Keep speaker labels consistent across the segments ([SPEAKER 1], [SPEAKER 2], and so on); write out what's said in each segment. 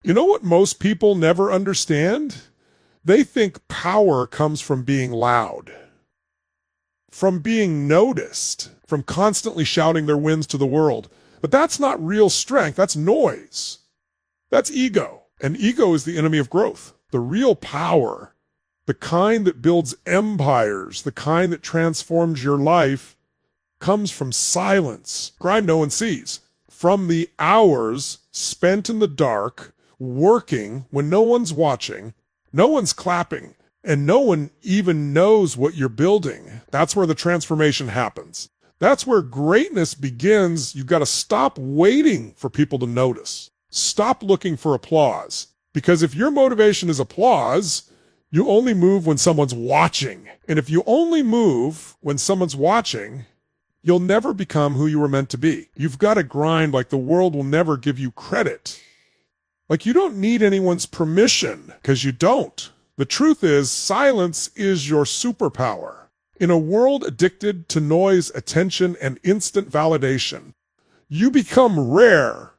[SPEAKER 1] You know what most people never understand? They think power comes from being loud, from being noticed, from constantly shouting their wins to the world. But that's not real strength. That's noise. That's ego. And ego is the enemy of growth. The real power, the kind that builds empires, the kind that transforms your life, comes from silence, grind no one sees, from the hours spent in the dark, working when no one's watching, no one's clapping, and no one even knows what you're building. That's where the transformation happens. That's where greatness begins. You've got to stop waiting for people to notice. Stop looking for applause. Because if your motivation is applause, you only move when someone's watching. And if you only move when someone's watching, you'll never become who you were meant to be. You've got to grind like the world will never give you credit. Like you don't need anyone's permission, because you don't. The truth is, silence is your superpower. In a world addicted to noise, attention, and instant validation, you become rare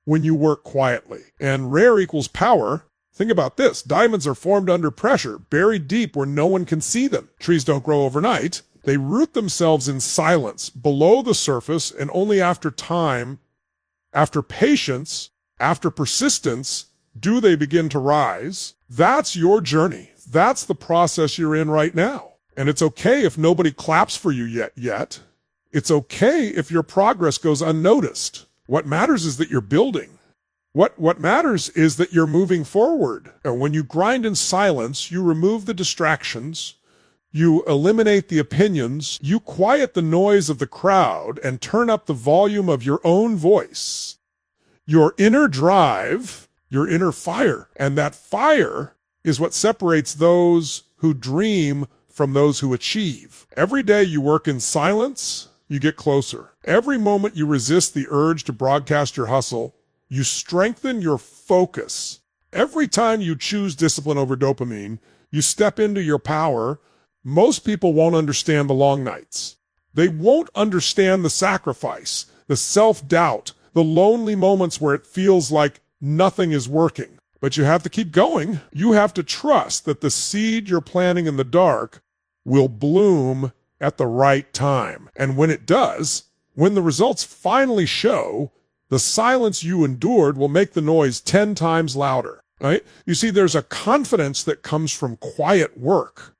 [SPEAKER 1] when you work quietly. And rare equals power. Think about this. Diamonds are formed under pressure, buried deep where no one can see them. Trees don't grow overnight. They root themselves in silence, below the surface, and only after time, after patience, after persistence, do they begin to rise. That's your journey. That's the process you're in right now. And it's okay if nobody claps for you yet. It's okay if your progress goes unnoticed. What matters is that you're building. What matters is that you're moving forward. And when you grind in silence, you remove the distractions, you eliminate the opinions, you quiet the noise of the crowd and turn up the volume of your own voice. Your inner drive, your inner fire. And that fire is what separates those who dream from those who achieve. Every day you work in silence, you get closer. Every moment you resist the urge to broadcast your hustle, you strengthen your focus. Every time you choose discipline over dopamine, you step into your power. Most people won't understand the long nights. They won't understand the sacrifice, the self-doubt, the lonely moments where it feels like nothing is working. But you have to keep going. You have to trust that the seed you're planting in the dark will bloom at the right time. And when it does, when the results finally show, the silence you endured will make the noise 10 times louder, right? You see, there's a confidence that comes from quiet work.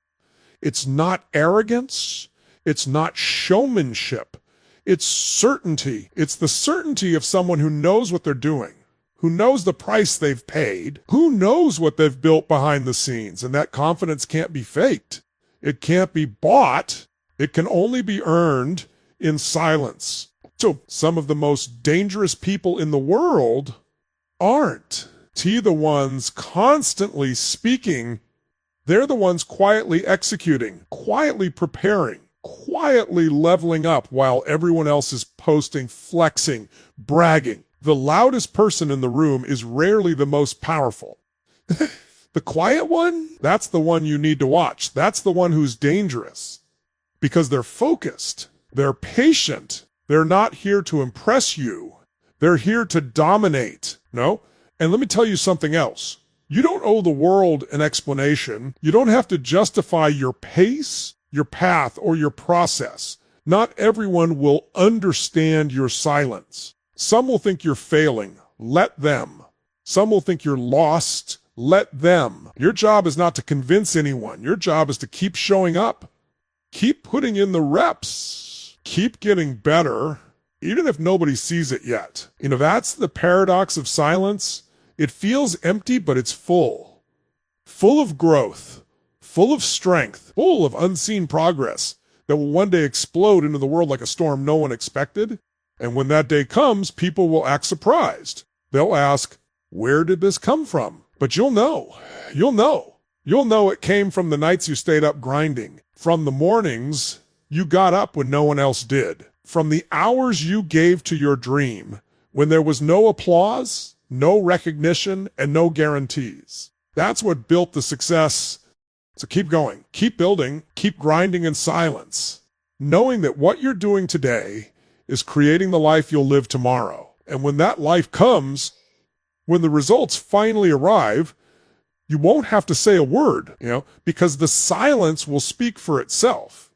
[SPEAKER 1] It's not arrogance. It's not showmanship. It's certainty. It's the certainty of someone who knows what they're doing, who knows the price they've paid, who knows what they've built behind the scenes. And that confidence can't be faked. It can't be bought. It can only be earned in silence. So some of the most dangerous people in the world aren't the ones constantly speaking. They're the ones quietly executing, quietly preparing, quietly leveling up while everyone else is posting, flexing, bragging. The loudest person in the room is rarely the most powerful. The quiet one, that's the one you need to watch. That's the one who's dangerous because they're focused, they're patient. They're not here to impress you. They're here to dominate. No? And let me tell you something else. You don't owe the world an explanation. You don't have to justify your pace, your path, or your process. Not everyone will understand your silence. Some will think you're failing. Let them. Some will think you're lost. Let them. Your job is not to convince anyone. Your job is to keep showing up. Keep putting in the reps. Keep getting better, even if nobody sees it yet. You know, that's the paradox of silence. It feels empty, but it's full. Full of growth, full of strength, full of unseen progress that will one day explode into the world like a storm no one expected. And when that day comes, people will act surprised. They'll ask, where did this come from? But you'll know. You'll know. You'll know it came from the nights you stayed up grinding, from the mornings you got up when no one else did, from the hours you gave to your dream when there was no applause, no recognition, and no guarantees. That's what built the success. So keep going, keep building, keep grinding in silence, knowing that what you're doing today is creating the life you'll live tomorrow. And when that life comes, When the results finally arrive, you won't have to say a word, because the silence will speak for itself.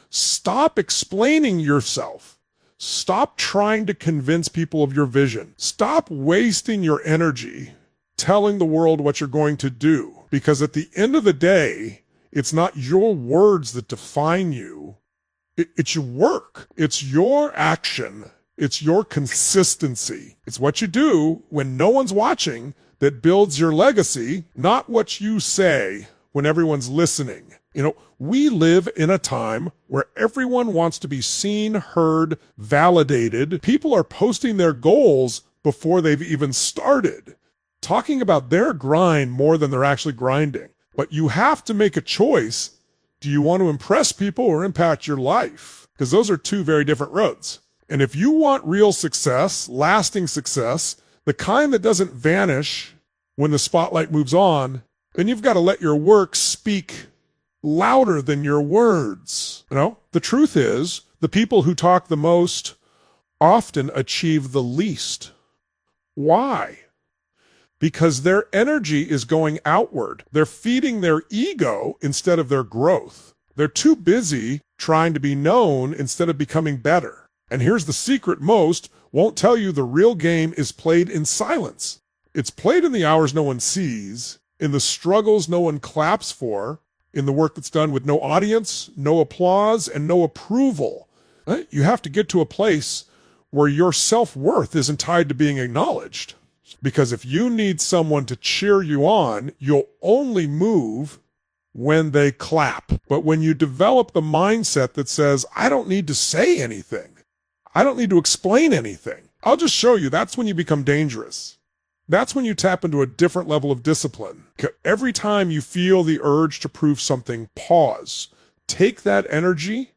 [SPEAKER 1] Stop explaining yourself. Stop trying to convince people of your vision. Stop wasting your energy telling the world what you're going to do, because at the end of the day, it's not your words that define you. It's your work. It's your action. It's your consistency. It's what you do when no one's watching that builds your legacy, not what you say when everyone's listening. We live in a time where everyone wants to be seen, heard, validated. People are posting their goals before they've even started, talking about their grind more than they're actually grinding. But you have to make a choice. Do you want to impress people or impact your life? Because those are two very different roads. And if you want real success, lasting success, the kind that doesn't vanish when the spotlight moves on, then you've got to let your work speak louder than your words. The truth is, the people who talk the most often achieve the least. Why? Because their energy is going outward. They're feeding their ego instead of their growth. They're too busy trying to be known instead of becoming better. And here's the secret: most won't tell you the real game is played in silence. It's played in the hours no one sees, in the struggles no one claps for, in the work that's done with no audience, no applause, and no approval. You have to get to a place where your self-worth isn't tied to being acknowledged. Because if you need someone to cheer you on, you'll only move when they clap. But when you develop the mindset that says, I don't need to say anything, I don't need to explain anything, I'll just show you, that's when you become dangerous. That's when you tap into a different level of discipline. Every time you feel the urge to prove something, pause. Take that energy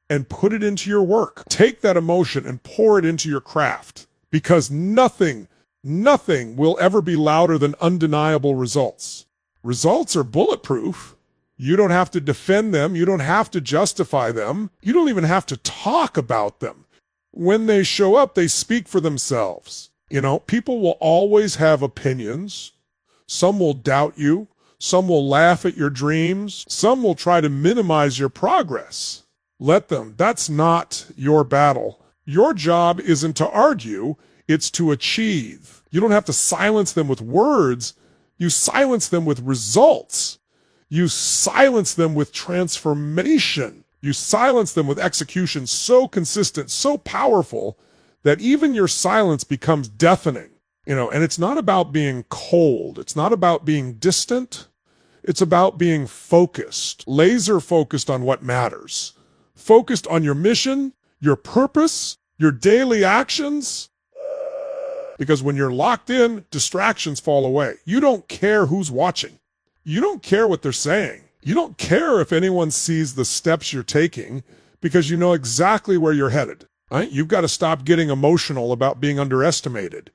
[SPEAKER 1] and put it into your work. Take that emotion and pour it into your craft. Because nothing will ever be louder than undeniable results. Results are bulletproof. You don't have to defend them. You don't have to justify them. You don't even have to talk about them. When they show up, they speak for themselves. People will always have opinions. Some will doubt you. Some will laugh at your dreams. Some will try to minimize your progress. Let them. That's not your battle. Your job isn't to argue, it's to achieve. You don't have to silence them with words. You silence them with results. You silence them with transformation. You silence them with execution so consistent, so powerful, that even your silence becomes deafening. And it's not about being cold. It's not about being distant. It's about being focused, laser focused on what matters. Focused on your mission, your purpose, your daily actions. Because when you're locked in, distractions fall away. You don't care who's watching. You don't care what they're saying. You don't care if anyone sees the steps you're taking, because you know exactly where you're headed. Right? You've got to stop getting emotional about being underestimated.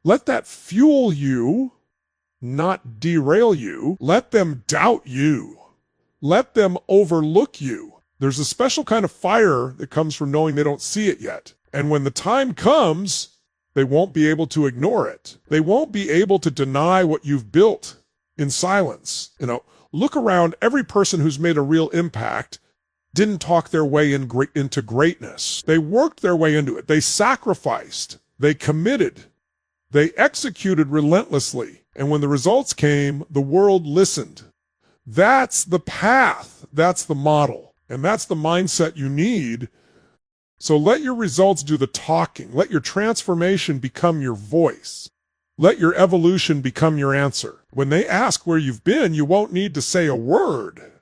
[SPEAKER 1] Let that fuel you, not derail you. Let them doubt you. Let them overlook you. There's a special kind of fire that comes from knowing they don't see it yet. And when the time comes, they won't be able to ignore it. They won't be able to deny what you've built in silence. Look around. Every person who's made a real impact didn't talk their way into greatness. They worked their way into it. They sacrificed. They committed. They executed relentlessly. And when the results came, the world listened. That's the path. That's the model. And that's the mindset you need. So let your results do the talking. Let your transformation become your voice. Let your evolution become your answer. When they ask where you've been, you won't need to say a word,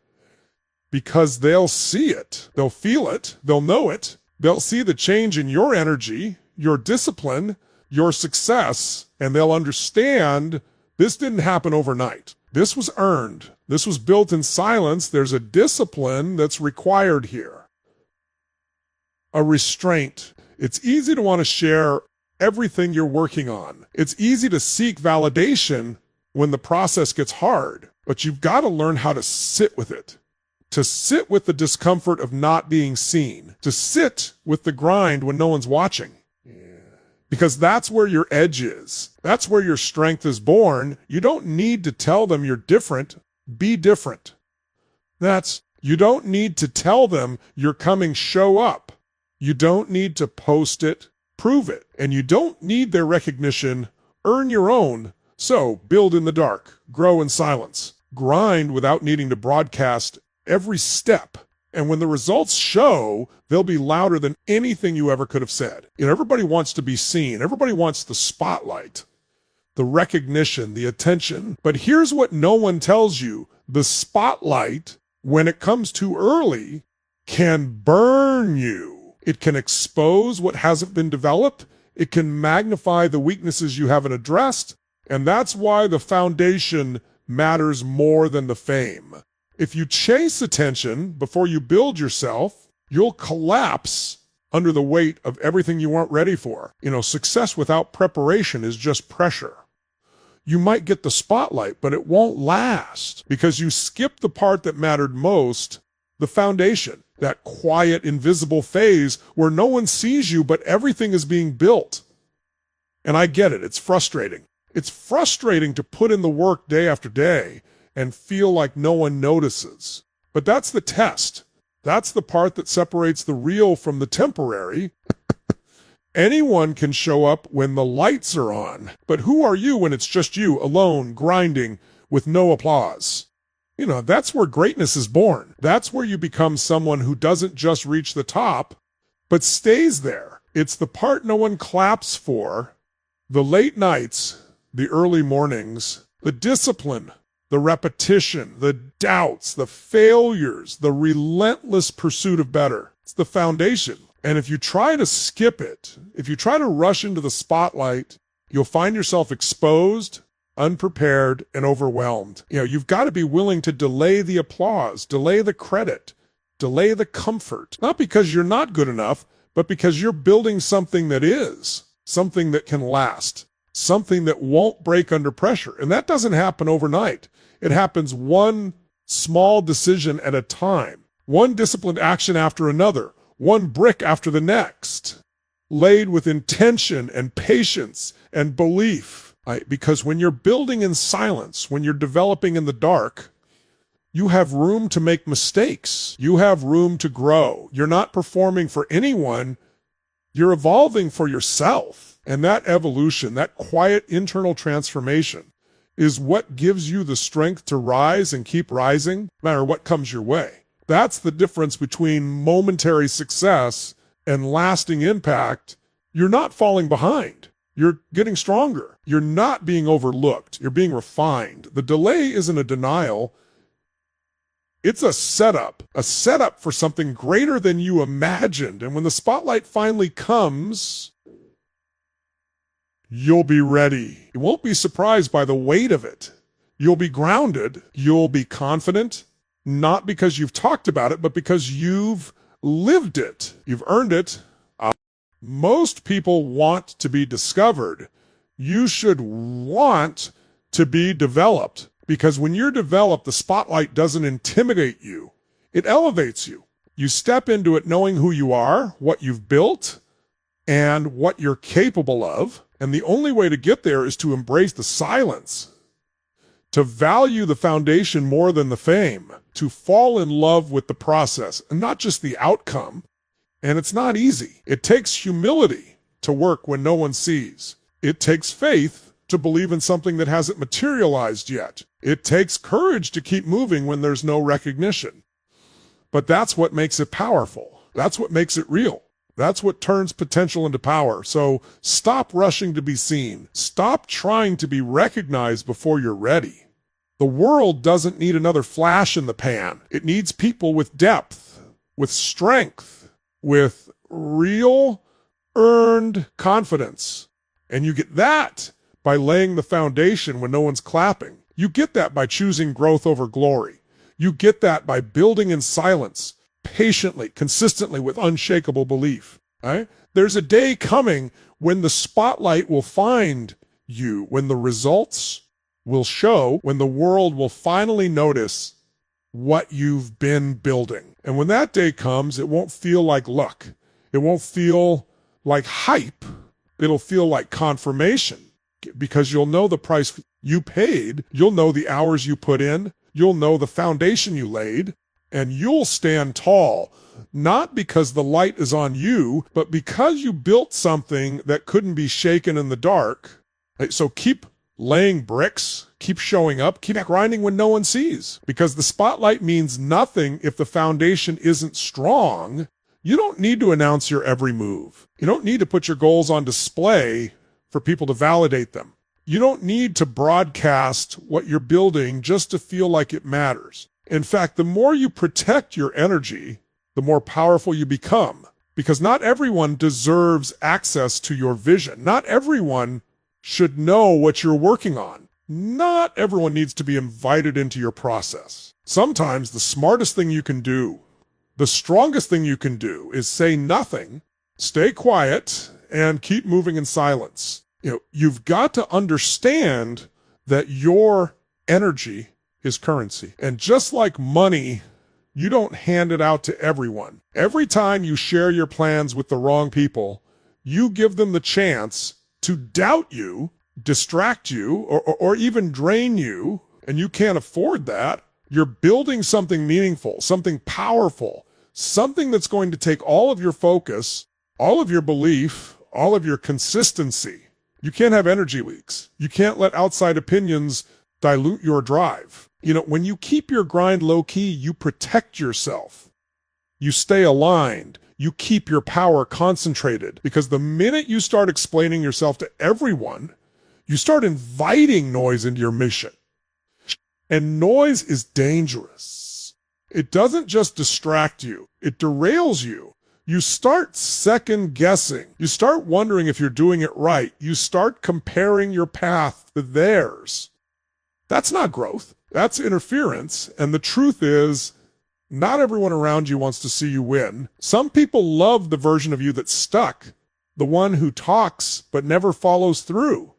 [SPEAKER 1] because they'll see it. They'll feel it. They'll know it. They'll see the change in your energy, your discipline, your success, and they'll understand this didn't happen overnight. This was earned. This was built in silence. There's a discipline that's required here. A restraint. It's easy to want to share everything you're working on. It's easy to seek validation when the process gets hard, but you've got to learn how to sit with it. To sit with the discomfort of not being seen. To sit with the grind when no one's watching. because that's where your edge is. That's where your strength is born. You don't need to tell them you're different. Be different. You don't need to tell them you're coming, show up. You don't need to post it, prove it. And you don't need their recognition, earn your own. So build in the dark, grow in silence, grind without needing to broadcast every step. And when the results show, they'll be louder than anything you ever could have said. Everybody wants to be seen. Everybody wants the spotlight, the recognition, the attention. But here's what no one tells you. The spotlight, when it comes too early, can burn you. It can expose what hasn't been developed. It can magnify the weaknesses you haven't addressed. And that's why the foundation matters more than the fame. If you chase attention before you build yourself, you'll collapse under the weight of everything you weren't ready for. Success without preparation is just pressure. You might get the spotlight, but it won't last because you skipped the part that mattered most, the foundation, that quiet, invisible phase where no one sees you, but everything is being built. And I get it. It's frustrating. It's frustrating to put in the work day after day and feel like no one notices. But that's the test. That's the part that separates the real from the temporary. Anyone can show up when the lights are on, but who are you when it's just you, alone, grinding, with no applause? That's where greatness is born. That's where you become someone who doesn't just reach the top, but stays there. It's the part no one claps for, the late nights, the early mornings, the discipline, the repetition, the doubts, the failures, the relentless pursuit of better. It's the foundation. And if you try to skip it, if you try to rush into the spotlight, you'll find yourself exposed, unprepared, and overwhelmed. You've got to be willing to delay the applause, delay the credit, delay the comfort. Not because you're not good enough, but because you're building something that is, something that can last, something that won't break under pressure. And that doesn't happen overnight. It happens one small decision at a time, one disciplined action after another, one brick after the next, laid with intention and patience and belief. Because when you're building in silence, when you're developing in the dark, you have room to make mistakes. You have room to grow. You're not performing for anyone. You're evolving for yourself. And that evolution, that quiet internal transformation, is what gives you the strength to rise and keep rising, no matter what comes your way. That's the difference between momentary success and lasting impact. You're not falling behind. You're getting stronger. You're not being overlooked. You're being refined. The delay isn't a denial. It's a setup for something greater than you imagined. And when the spotlight finally comes, you'll be ready. You won't be surprised by the weight of it. You'll be grounded. You'll be confident. Not because you've talked about it, but because you've lived it. You've earned it. Most people want to be discovered. You should want to be developed, because when you're developed, the spotlight doesn't intimidate you. It elevates you. You step into it knowing who you are, what you've built, and what you're capable of. And the only way to get there is to embrace the silence, to value the foundation more than the fame, to fall in love with the process and not just the outcome. And it's not easy. It takes humility to work when no one sees. It takes faith to believe in something that hasn't materialized yet. It takes courage to keep moving when there's no recognition. But that's what makes it powerful. That's what makes it real. That's what turns potential into power. So stop rushing to be seen. Stop trying to be recognized before you're ready. The world doesn't need another flash in the pan. It needs people with depth, with strength, with real earned confidence. And you get that by laying the foundation when no one's clapping. You get that by choosing growth over glory. You get that by building in silence, patiently, consistently, with unshakable belief. Right? There's a day coming when the spotlight will find you, when the results will show, when the world will finally notice what you've been building. And when that day comes, it won't feel like luck. It won't feel like hype. It'll feel like confirmation because you'll know the price you paid. You'll know the hours you put in. You'll know the foundation you laid, and you'll stand tall, not because the light is on you, but because you built something that couldn't be shaken in the dark. So keep laying bricks, keep showing up, keep grinding when no one sees, because the spotlight means nothing if the foundation isn't strong. You don't need to announce your every move. You don't need to put your goals on display for people to validate them. You don't need to broadcast what you're building just to feel like it matters. In fact, the more you protect your energy, the more powerful you become, because not everyone deserves access to your vision. Not everyone should know what you're working on. Not everyone needs to be invited into your process. Sometimes the smartest thing you can do, the strongest thing you can do, is say nothing, stay quiet, and keep moving in silence. You've got to understand that your energy is currency. And just like money, you don't hand it out to everyone. Every time you share your plans with the wrong people, you give them the chance to doubt you, distract you, or even drain you, and you can't afford that. You're building something meaningful, something powerful, something that's going to take all of your focus, all of your belief, all of your consistency. You can't have energy leaks. You can't let outside opinions dilute your drive. When you keep your grind low-key, you protect yourself. You stay aligned. You keep your power concentrated, because the minute you start explaining yourself to everyone, you start inviting noise into your mission. And noise is dangerous. It doesn't just distract you. It derails you. You start second guessing. You start wondering if you're doing it right. You start comparing your path to theirs. That's not growth. That's interference. And the truth is, not everyone around you wants to see you win. Some people love the version of you that's stuck, the one who talks but never follows through.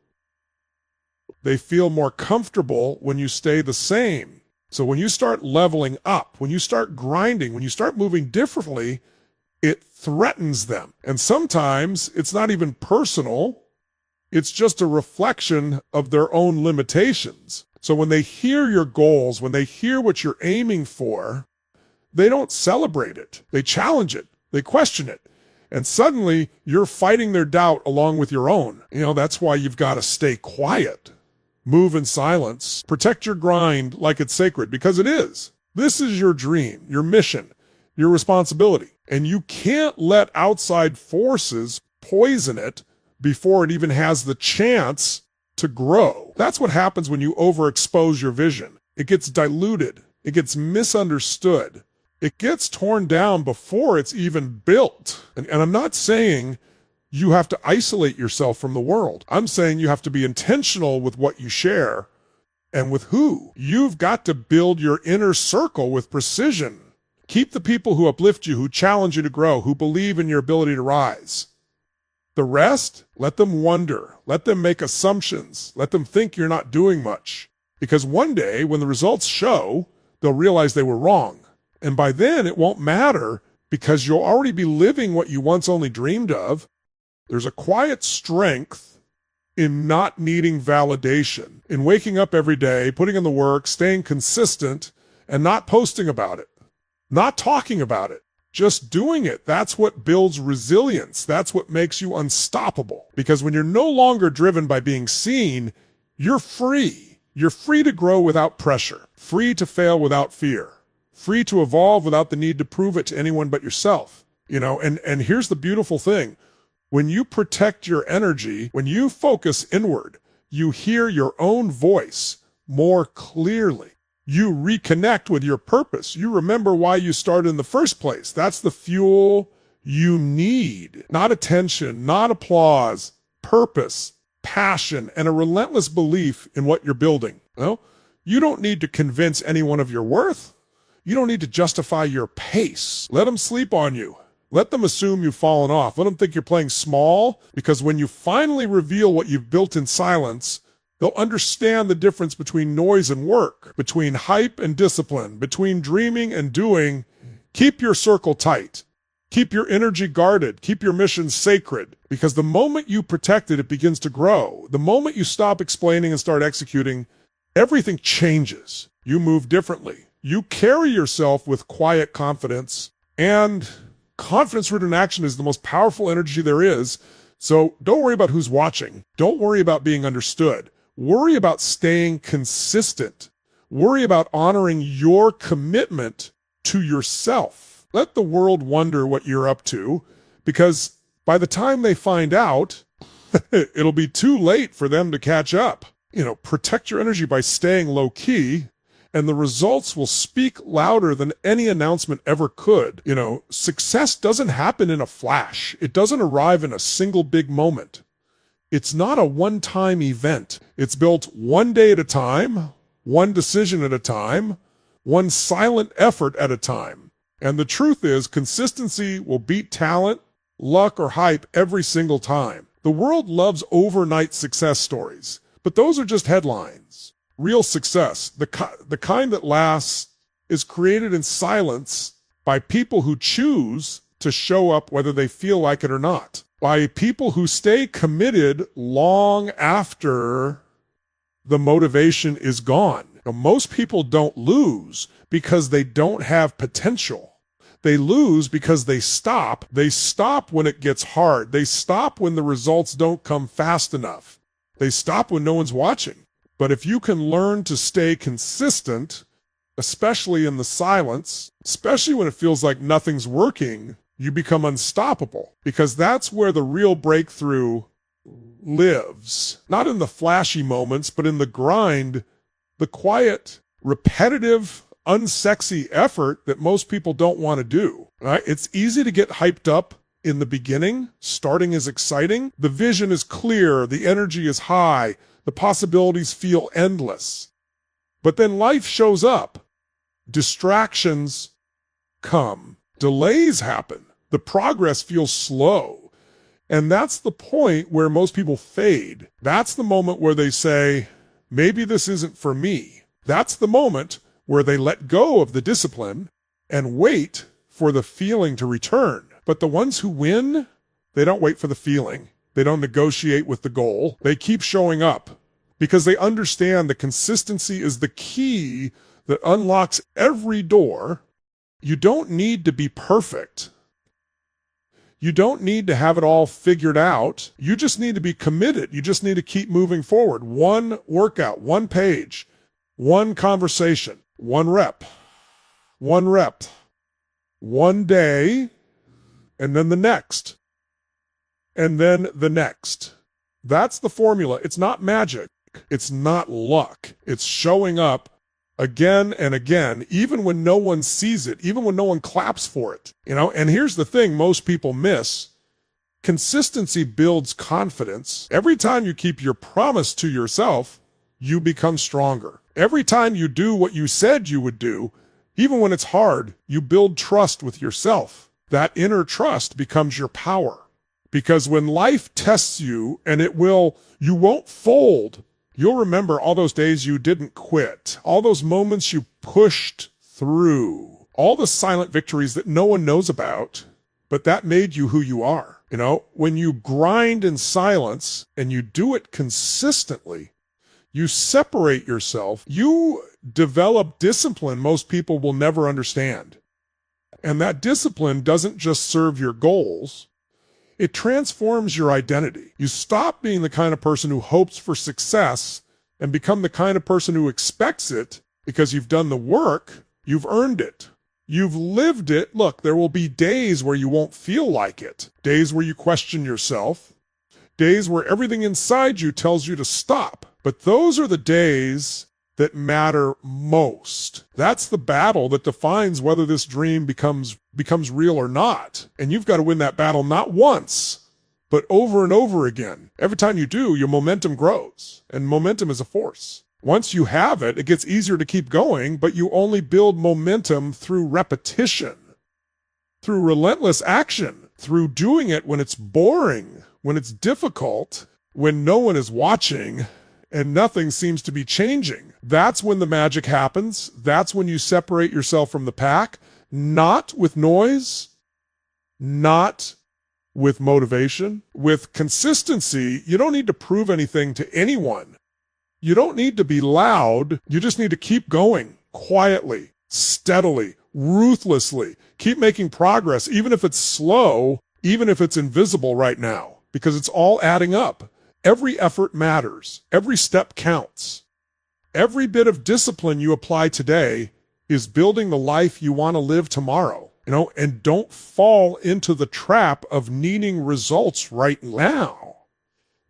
[SPEAKER 1] They feel more comfortable when you stay the same. So when you start leveling up, when you start grinding, when you start moving differently, it threatens them. And sometimes it's not even personal. It's just a reflection of their own limitations. So when they hear your goals, when they hear what you're aiming for, they don't celebrate it. They challenge it. They question it. And suddenly you're fighting their doubt along with your own. That's why you've got to stay quiet. Move in silence. Protect your grind like it's sacred, because it is. This is your dream, your mission, your responsibility. And you can't let outside forces poison it before it even has the chance to grow. That's what happens when you overexpose your vision. It gets diluted. It gets misunderstood. It gets torn down before it's even built. And I'm not saying you have to isolate yourself from the world. I'm saying you have to be intentional with what you share and with who. You've got to build your inner circle with precision. Keep the people who uplift you, who challenge you to grow, who believe in your ability to rise. The rest, let them wonder. Let them make assumptions. Let them think you're not doing much. Because one day, when the results show, they'll realize they were wrong. And by then, it won't matter, because you'll already be living what you once only dreamed of. There's a quiet strength in not needing validation, in waking up every day, putting in the work, staying consistent, and not posting about it. Not talking about it, just doing it. That's what builds resilience. That's what makes you unstoppable. Because when you're no longer driven by being seen, you're free. You're free to grow without pressure, free to fail without fear, free to evolve without the need to prove it to anyone but yourself. And here's the beautiful thing. When you protect your energy, when you focus inward, you hear your own voice more clearly. You reconnect with your purpose. You remember why you started in the first place. That's the fuel you need. Not attention, not applause, purpose, passion, and a relentless belief in what you're building. You don't need to convince anyone of your worth. You don't need to justify your pace. Let them sleep on you. Let them assume you've fallen off. Let them think you're playing small, because when you finally reveal what you've built in silence, they'll understand the difference between noise and work, between hype and discipline, between dreaming and doing. Keep your circle tight. Keep your energy guarded. Keep your mission sacred. Because the moment you protect it, it begins to grow. The moment you stop explaining and start executing, everything changes. You move differently. You carry yourself with quiet confidence, and confidence rooted in action is the most powerful energy there is. So don't worry about who's watching. Don't worry about being understood. Worry about staying consistent. Worry about honoring your commitment to yourself. Let the world wonder what you're up to, because by the time they find out, it'll be too late for them to catch up. Protect your energy by staying low key, and the results will speak louder than any announcement ever could. Success doesn't happen in a flash. It doesn't arrive in a single big moment. It's not a one-time event. It's built one day at a time, one decision at a time, one silent effort at a time. And the truth is, consistency will beat talent, luck, or hype every single time. The world loves overnight success stories, but those are just headlines. Real success, the kind that lasts, is created in silence by people who choose to show up whether they feel like it or not. By people who stay committed long after the motivation is gone. Most people don't lose because they don't have potential. They lose because they stop. They stop when it gets hard. They stop when the results don't come fast enough. They stop when no one's watching. But if you can learn to stay consistent, especially in the silence, especially when it feels like nothing's working, you become unstoppable, because that's where the real breakthrough lives. Not in the flashy moments, but in the grind, the quiet, repetitive, unsexy effort that most people don't want to do. Right? It's easy to get hyped up in the beginning. Starting is exciting. The vision is clear. The energy is high. The possibilities feel endless. But then life shows up. Distractions come. Delays happen. The progress feels slow. And that's the point where most people fade. That's the moment where they say, maybe this isn't for me. That's the moment where they let go of the discipline and wait for the feeling to return. But the ones who win, they don't wait for the feeling. They don't negotiate with the goal. They keep showing up because they understand that consistency is the key that unlocks every door. You don't need to be perfect. You don't need to have it all figured out. You just need to be committed. You just need to keep moving forward. One workout, one page, one conversation, one rep, one day, and then the next, and then the next. That's the formula. It's not magic. It's not luck. It's showing up again and again, even when no one sees it, even when no one claps for it. And here's the thing most people miss. Consistency builds confidence. Every time you keep your promise to yourself, you become stronger. Every time you do what you said you would do, even when it's hard, you build trust with yourself. That inner trust becomes your power. Because when life tests you, and you won't fold. You'll remember all those days you didn't quit, all those moments you pushed through, all the silent victories that no one knows about, but that made you who you are. When you grind in silence and you do it consistently, you separate yourself, you develop discipline most people will never understand. And that discipline doesn't just serve your goals. It transforms your identity. You stop being the kind of person who hopes for success and become the kind of person who expects it because you've done the work, you've earned it, you've lived it. Look, there will be days where you won't feel like it, days where you question yourself, days where everything inside you tells you to stop. But those are the days that matter most. That's the battle that defines whether this dream becomes real or not. And you've got to win that battle not once, but over and over again. Every time you do, your momentum grows, and momentum is a force. Once you have it, it gets easier to keep going, but you only build momentum through repetition, through relentless action, through doing it when it's boring, when it's difficult, when no one is watching, and nothing seems to be changing. That's when the magic happens. That's when you separate yourself from the pack, not with noise, not with motivation. With consistency, you don't need to prove anything to anyone. You don't need to be loud. You just need to keep going quietly, steadily, ruthlessly. Keep making progress, even if it's slow, even if it's invisible right now, because it's all adding up. Every effort matters. Every step counts. Every bit of discipline you apply today is building the life you want to live tomorrow. And don't fall into the trap of needing results right now.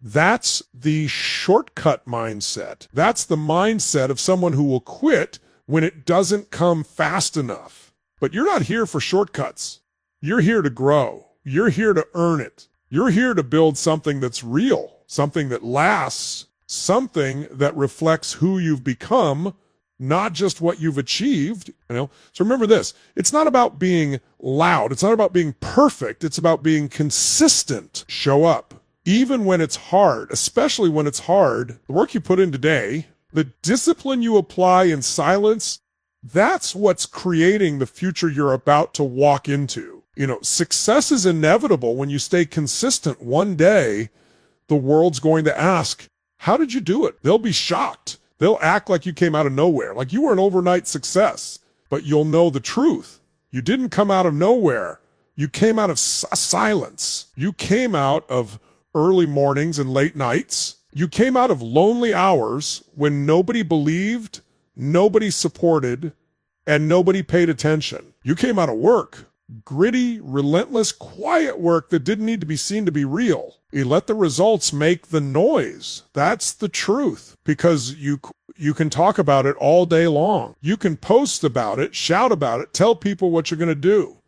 [SPEAKER 1] That's the shortcut mindset. That's the mindset of someone who will quit when it doesn't come fast enough. But you're not here for shortcuts. You're here to grow. You're here to earn it. You're here to build something that's real, something that lasts, something that reflects who you've become, not just what you've achieved. So remember this, it's not about being loud. It's not about being perfect. It's about being consistent. Show up. Even when it's hard, especially when it's hard, the work you put in today, the discipline you apply in silence, that's what's creating the future you're about to walk into. Success is inevitable when you stay consistent. One day, the world's going to ask, how did you do it? They'll be shocked. They'll act like you came out of nowhere, like you were an overnight success. But you'll know the truth. You didn't come out of nowhere. You came out of silence. You came out of early mornings and late nights. You came out of lonely hours when nobody believed, nobody supported, and nobody paid attention. You came out of work, gritty, relentless, quiet work that didn't need to be seen to be real. You let the results make the noise. That's the truth, because you can talk about it all day long. You can post about it, shout about it, tell people what you're going to do.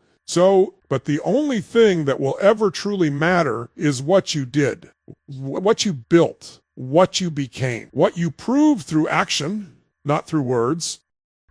[SPEAKER 1] But the only thing that will ever truly matter is what you did, what you built, what you became, what you proved through action, not through words.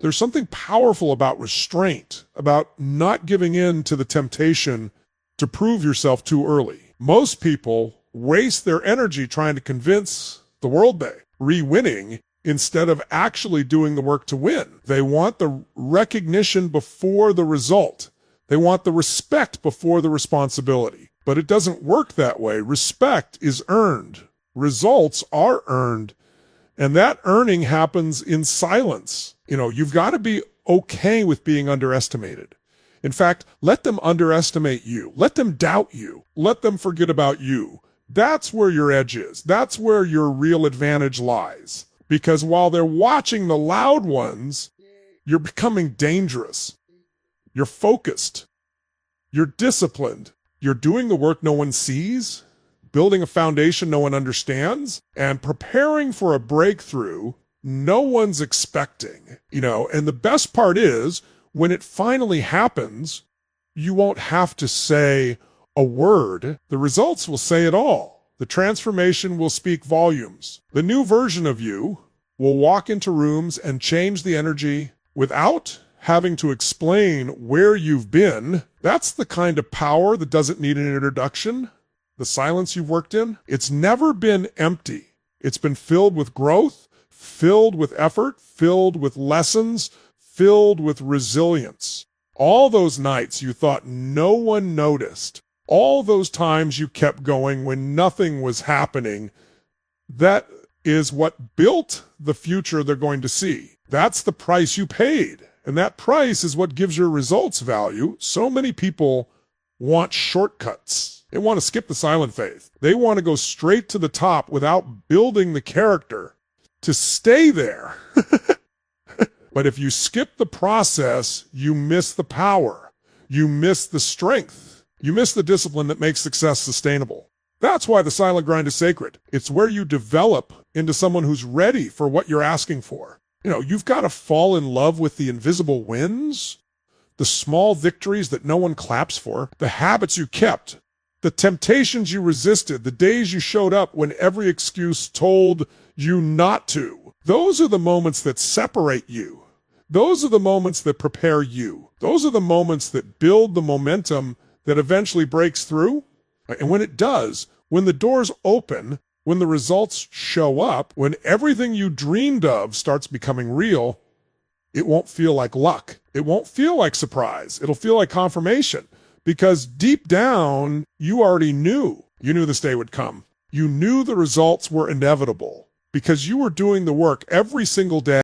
[SPEAKER 1] There's something powerful about restraint, about not giving in to the temptation to prove yourself too early. Most people waste their energy trying to convince the world they're winning instead of actually doing the work to win. They want the recognition before the result. They want the respect before the responsibility. But it doesn't work that way. Respect is earned. Results are earned. And that earning happens in silence. You've got to be okay with being underestimated. In fact, let them underestimate you. Let them doubt you. Let them forget about you. That's where your edge is. That's where your real advantage lies. Because while they're watching the loud ones, you're becoming dangerous. You're focused. You're disciplined. You're doing the work no one sees, building a foundation no one understands, and preparing for a breakthrough no one's expecting. And the best part is, when it finally happens, you won't have to say a word. The results will say it all. The transformation will speak volumes. The new version of you will walk into rooms and change the energy without having to explain where you've been. That's the kind of power that doesn't need an introduction. The silence you've worked in, it's never been empty. It's been filled with growth, filled with effort, filled with lessons, filled with resilience. All those nights you thought no one noticed, all those times you kept going when nothing was happening, that is what built the future they're going to see. That's the price you paid. And that price is what gives your results value. So many people want shortcuts. They want to skip the silent phase. They want to go straight to the top without building the character to stay there. But if you skip the process, you miss the power. You miss the strength. You miss the discipline that makes success sustainable. That's why the silent grind is sacred. It's where you develop into someone who's ready for what you're asking for. You've got to fall in love with the invisible wins, the small victories that no one claps for, the habits you kept, the temptations you resisted, the days you showed up when every excuse told you not to. Those are the moments that separate you. Those are the moments that prepare you. Those are the moments that build the momentum that eventually breaks through. And when it does, when the doors open, when the results show up, when everything you dreamed of starts becoming real, it won't feel like luck. It won't feel like surprise. It'll feel like confirmation, Because deep down, you already knew. You knew this day would come. You knew the results were inevitable because you were doing the work every single day.